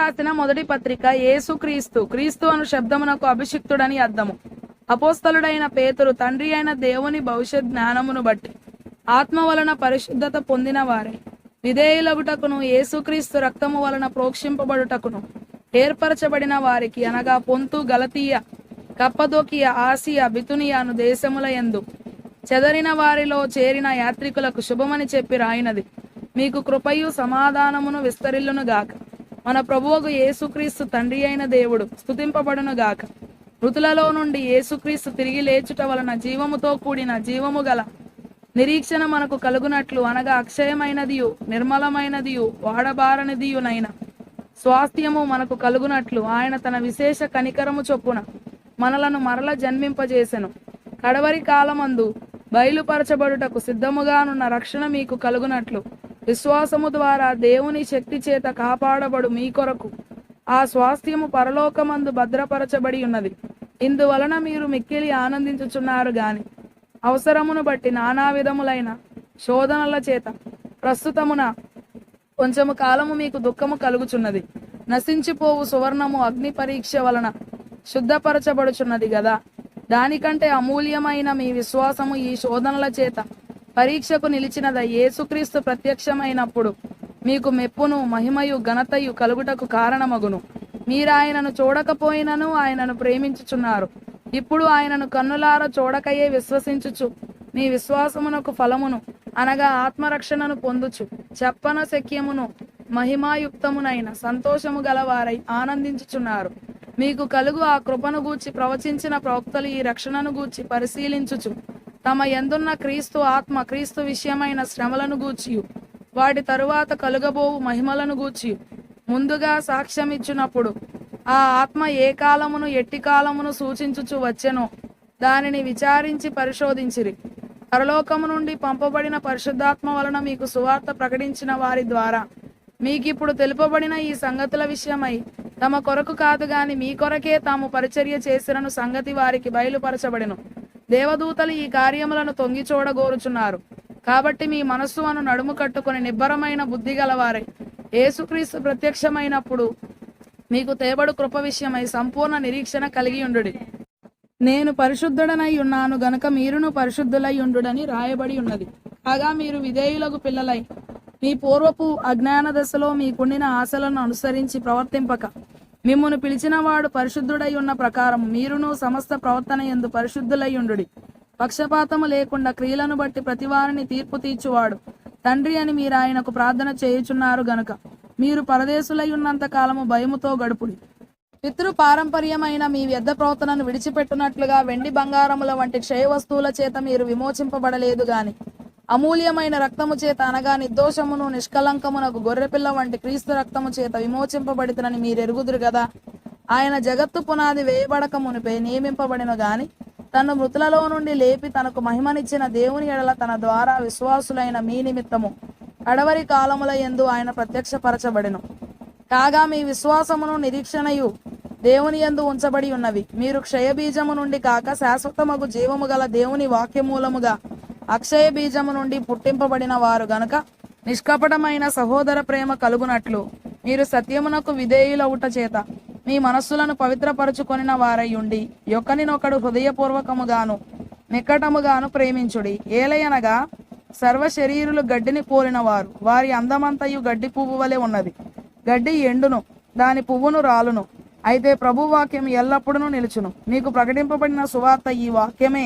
రాసిన మొదటి పత్రిక. యేసుక్రీస్తు, క్రీస్తు అను శబ్దమునకు అభిషిక్తుడని అర్థము. అపోస్తలుడైన పేతురు, తండ్రి అయిన దేవుని భవిష్యత్ జ్ఞానమును బట్టి ఆత్మ వలన పరిశుద్ధత పొందిన వారే విధేయులగుటకును యేసుక్రీస్తు రక్తము వలన ప్రోక్షింపబడుటకును ఏర్పరచబడిన వారికి, అనగా పొంతు, గలతీయ, కప్పదోకియ, ఆసియా, బితునియా అను దేశముల యందు చెదరిన వారిలో చేరిన యాత్రికులకు శుభమని చెప్పి రాయినది. మీకు కృపయు సమాధానమును విస్తరిల్లును గాక. మన ప్రభువుకు యేసుక్రీస్తు తండ్రి అయిన దేవుడు స్తుతింపబడును గాక. మృతులలో నుండి యేసుక్రీస్తు తిరిగి లేచుట వలన జీవముతో కూడిన జీవము గల నిరీక్షణ మనకు కలుగునట్లు, అనగా అక్షయమైనదియు నిర్మలమైనదియు వాడబారనిదియునైన స్వాస్థ్యము మనకు కలుగునట్లు ఆయన తన విశేష కనికరము చొప్పున మనలను మరల జన్మింపజేసెను. కడవరి కాలమందు బయలుపరచబడుటకు సిద్ధముగానున్న రక్షణ మీకు కలుగునట్లు విశ్వాసము ద్వారా దేవుని శక్తి చేత కాపాడబడు మీ కొరకు ఆ స్వాస్థ్యము పరలోకమందు భద్రపరచబడి ఉన్నది. ఇందువలన మీరు మిక్కిలి ఆనందించుచున్నారు గాని అవసరమును బట్టి నానా విధములైన శోధనల చేత ప్రస్తుతమున కొంచెము కాలము మీకు దుఃఖము కలుగుచున్నది. నశించిపోవు సువర్ణము అగ్ని పరీక్ష వలన శుద్ధపరచబడుచున్నది గదా. దానికంటే అమూల్యమైన మీ విశ్వాసము ఈ శోధనల చేత పరీక్షకు నిలిచినదై యేసుక్రీస్తు ప్రత్యక్షమైనప్పుడు మీకు మెప్పును, మహిమయు, ఘనతయు కలుగుటకు కారణమగును. మీరాయనను చూడకపోయినను ఆయనను ప్రేమించుచున్నారు. ఇప్పుడు ఆయనను కన్నులార చూడకయే విశ్వసించుచు మీ విశ్వాసమునకు ఫలమును, అనగా ఆత్మరక్షణను పొందుచు చెప్పన శక్యమును మహిమాయుక్తమునైన సంతోషము గలవారై ఆనందించుచున్నారు. మీకు కలుగు ఆ కృపను గూర్చి ప్రవచించిన ప్రవక్తలు ఈ రక్షణను గూర్చి పరిశీలించుచు తమ యందున్న క్రీస్తు ఆత్మ, క్రీస్తు విషయమైన శ్రమలను గూర్చియు వాటి తరువాత కలుగబోవు మహిమలను గూర్చియు ముందుగా సాక్ష్యమిచ్చునప్పుడు ఆ ఆత్మ ఏ కాలమును ఎట్టి కాలమును సూచించుచు వచ్చెనో దానిని విచారించి పరిశోధించిరి. పరలోకము నుండి పంపబడిన పరిశుద్ధాత్మ వలన మీకు సువార్త ప్రకటించిన వారి ద్వారా మీకిప్పుడు తెలుపబడిన ఈ సంగతుల విషయమై తమ కొరకు కాదు గాని మీ కొరకే తాము పరిచర్య చేసిరను సంగతి వారికి బయలుపరచబడెను. దేవదూతలు ఈ కార్యములను తొంగి చూడగోరుచున్నారు. కాబట్టి మీ మనస్సు అను నడుము కట్టుకుని నిబ్బరమైన బుద్ధి గలవారై యేసుక్రీస్తు ప్రత్యక్షమైనప్పుడు మీకు తేబడు కృప విషయమై సంపూర్ణ నిరీక్షణ కలిగి ఉండుడి. నేను పరిశుద్ధుడనై ఉన్నాను గనుక మీరును పరిశుద్ధులై ఉండుడని రాయబడి ఉన్నది. కాగా మీరు విధేయులకు పిల్లలై మీ పూర్వపు అజ్ఞాన దశలో మీకుండిన ఆశలను అనుసరించి ప్రవర్తింపక మిమ్మును పిలిచినవాడు పరిశుద్ధుడై ఉన్న ప్రకారం మీరును సమస్త ప్రవర్తన యందు పరిశుద్ధులై ఉండుడి. పక్షపాతము లేకుండా క్రియలను బట్టి ప్రతివారిని తీర్పు తీర్చువాడు తండ్రి అని మీరు ఆయనకు ప్రార్థన చేయుచున్నారు గనుక మీరు పరదేశులై ఉన్నంత కాలము భయముతో గడుపుడి. పితృ పారంపర్యమైన మీ వ్యర్థ ప్రవర్తనను విడిచిపెట్టునట్లుగా వెండి బంగారముల వంటి క్షయ వస్తువుల చేత మీరు విమోచింపబడలేదు గాని అమూల్యమైన రక్తము చేత, అనగా నిర్దోషమును నిష్కలంకమునకు గొర్రెపిల్ల వంటి క్రీస్తు రక్తము చేత విమోచింపబడితనని మీరు ఎరుగుదురు కదా. ఆయన జగత్తు పునాది వేయబడక మునిపే నియమింపబడిన గాని తను మృతులలో నుండి లేపి తనకు మహిమనిచ్చిన దేవుని ఎడల తన ద్వారా విశ్వాసులైన మీ నిమిత్తము కడవరి కాలముల యందు ఆయన ప్రత్యక్షపరచబడెను. కాగా మీ విశ్వాసమును నిరీక్షణయు దేవుని యందు ఉంచబడి ఉన్నవి. మీరు క్షయబీజము నుండి కాక శాశ్వతమగు జీవము గల దేవుని వాక్యమూలముగా అక్షయ బీజము నుండి పుట్టింపబడిన వారు గనుక నిష్కపటమైన సహోదర ప్రేమ కలుగునట్లు మీరు సత్యమునకు విధేయులవుట చేత మీ మనస్సులను పవిత్రపరచుకొనిన వారై ఉండి ఒకనినొకడు హృదయపూర్వకముగాను నిక్కటముగాను ప్రేమించుడి. ఏలయనగా సర్వ శరీరులు గడ్డిని పోలిన వారు, వారి అందమంతయు గడ్డి పువ్వు వలె ఉన్నది. గడ్డి ఎండును, దాని పువ్వును రాలును, అయితే ప్రభు వాక్యం ఎల్లప్పుడూ నిలుచును. మీకు ప్రకటింపబడిన సువార్త ఈ వాక్యమే.